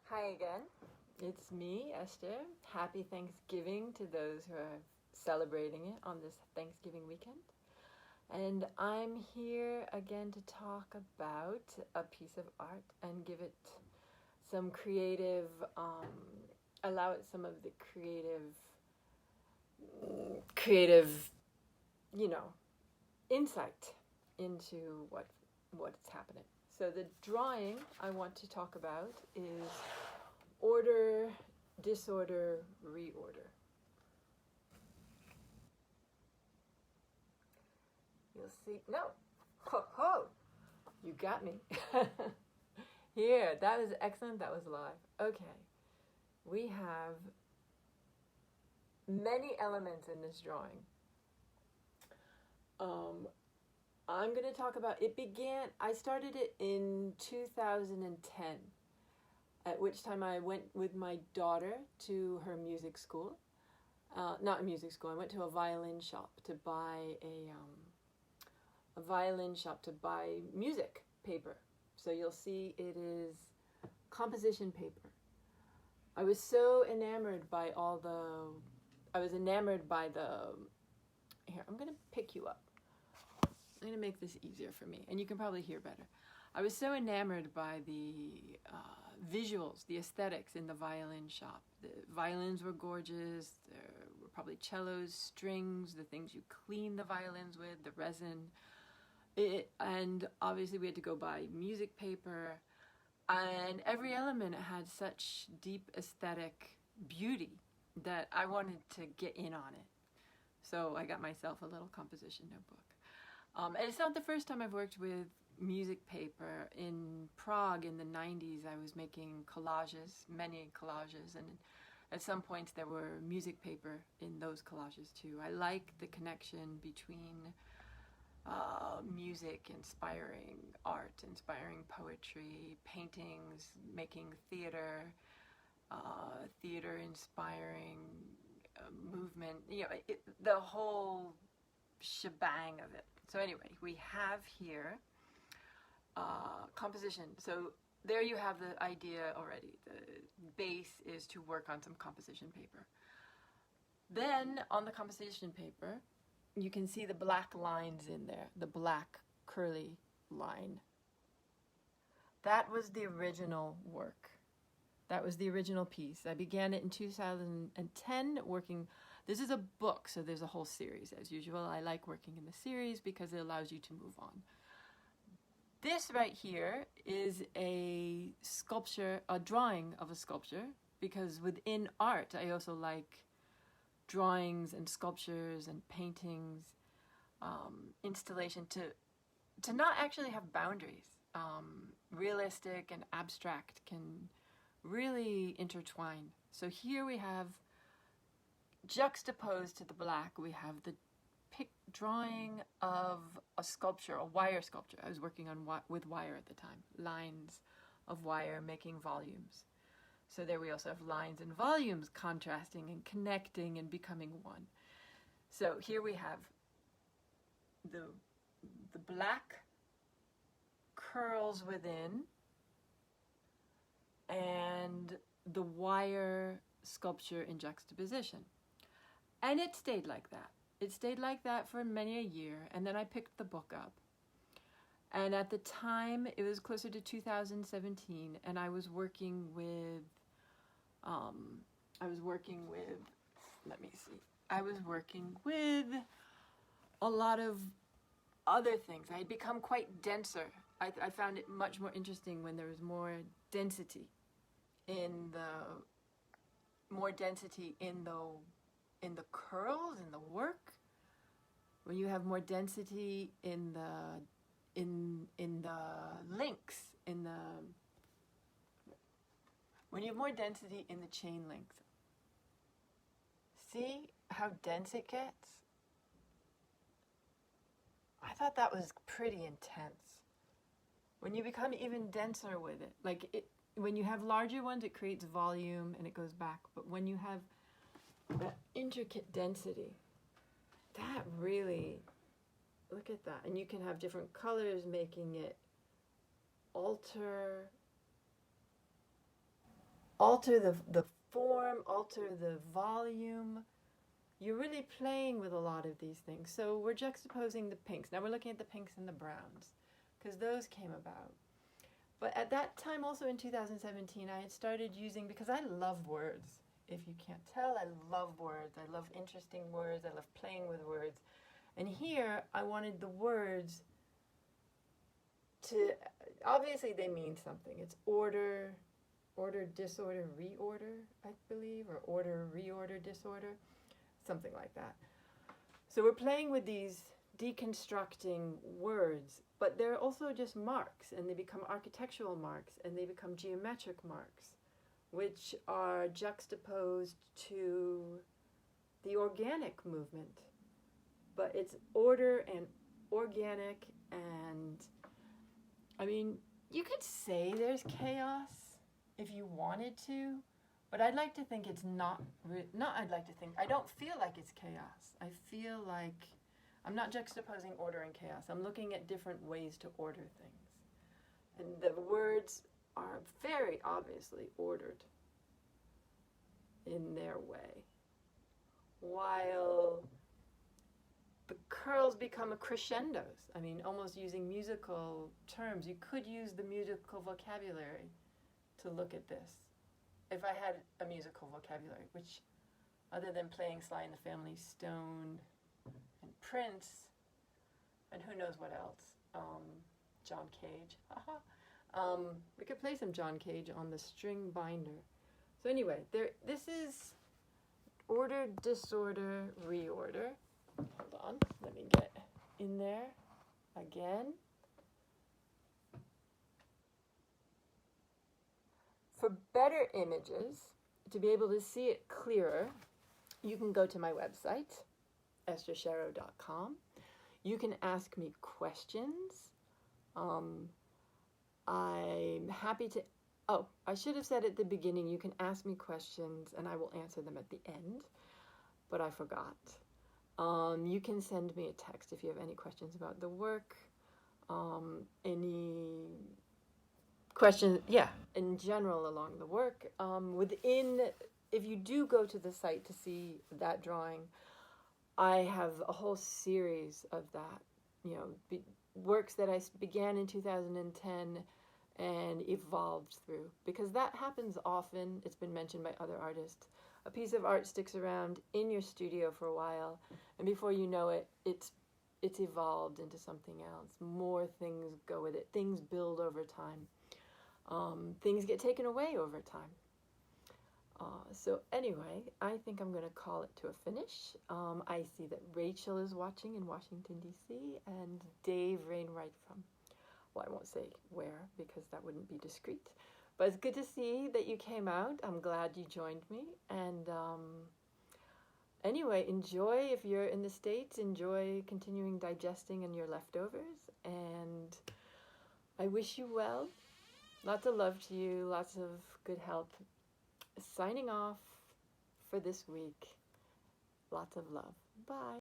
Hi again. It's me, Esther. Happy Thanksgiving to those who are celebrating it on this Thanksgiving weekend. And I'm here again to talk about a piece of art and give it some creative, allow it some of the creative, insight into what's happening. So the drawing I want to talk about is order, disorder, reorder. You'll see. No. Ho ho. You got me. Here. That was excellent. That was live. Okay. We have many elements in this drawing. I'm going to talk about it. I started it in 2010, at which time I went with my daughter to her music school. Not a music school. I went to a violin shop to buy music paper. So you'll see it is composition paper. I was so enamored by here, I'm going to pick you up. I'm going to make this easier for me, and you can probably hear better. I was so enamored by the visuals, the aesthetics in the violin shop. The violins were gorgeous. There were probably cellos, strings, the things you clean the violins with, the resin. And obviously we had to go buy music paper. And every element had such deep aesthetic beauty that I wanted to get in on it. So I got myself a little composition notebook. And it's not the first time I've worked with music paper. In Prague in the 90s, I was making collages, many collages, and at some points there were music paper in those collages too. I like the connection between music inspiring art, inspiring poetry, paintings, making theater, theater inspiring movement, the whole shebang of it. So anyway, we have here composition. So there you have the idea already. The base is to work on some composition paper. Then on the composition paper, you can see the black lines in there, the black curly line. That was the original work. That was the original piece. I began it in 2010 working. This is a book, so there's a whole series. As usual, I like working in the series because it allows you to move on. This right here is a sculpture, a drawing of a sculpture, because within art, I also like drawings and sculptures and paintings, installation to not actually have boundaries. Realistic and abstract can really intertwine. So here we have, juxtaposed to the black, we have the drawing of a sculpture, a wire sculpture. I was working on with wire at the time, lines of wire making volumes. So there we also have lines and volumes contrasting and connecting and becoming one. So here we have the black curls within and the wire sculpture in juxtaposition. And it stayed like that. It stayed like that for many a year, and then I picked the book up. And at the time, it was closer to 2017, and I was working with, let me see, I was working with a lot of other things. I had become quite denser. I found it much more interesting when there was more density in the curls, in the work. When you have more density in the links, when you have more density in the chain links. See how dense it gets? I thought that was pretty intense. When you become even denser with it, when you have larger ones, it creates volume and it goes back. But when you have that intricate density, that really, look at that. And you can have different colors making it alter alter the form, alter the volume. You're really playing with a lot of these things. So we're juxtaposing the pinks. Now we're looking at the pinks and the browns, because those came about. But at that time, also in 2017, I had started using, because I love words. If you can't tell, I love words. I love interesting words. I love playing with words. And here, I wanted the words to, obviously they mean something. It's order, disorder, reorder, I believe, or order, reorder, disorder, something like that. So we're playing with these deconstructing words, but they're also just marks, and they become architectural marks, and they become geometric marks, which are juxtaposed to the organic movement. But it's order and organic, and I mean, you could say there's chaos if you wanted to, but I'd like to think it's not, I don't feel like it's chaos. I feel like I'm not juxtaposing order and chaos. I'm looking at different ways to order things. And the words are very obviously ordered in their way, while the curls become crescendos. I mean, almost using musical terms. You could use the musical vocabulary to look at this. If I had a musical vocabulary, which, other than playing Sly and the Family Stone and Prince, and who knows what else, John Cage, we could play some John Cage on the string binder. So anyway, this is order, disorder, reorder. Hold on, let me get in there again. For better images, to be able to see it clearer, you can go to my website, esthershero.com. You can ask me questions. I'm happy to, I should have said at the beginning, you can ask me questions and I will answer them at the end, but I forgot. You can send me a text if you have any questions about the work, any questions, in general along the work. If you do go to the site to see that drawing, I have a whole series of that, works that I began in 2010 and evolved through, because that happens often. It's been mentioned by other artists. A piece of art sticks around in your studio for a while, and before you know it, it's evolved into something else. More things go with it. Things build over time. Things get taken away over time. So anyway, I think I'm going to call it to a finish. I see that Rachel is watching in Washington, D.C., and Dave Rainwright from, well, I won't say where because that wouldn't be discreet. But it's good to see that you came out. I'm glad you joined me. And anyway, enjoy, if you're in the States, enjoy continuing digesting on your leftovers. And I wish you well. Lots of love to you. Lots of good health. Signing off for this week. Lots of love. Bye.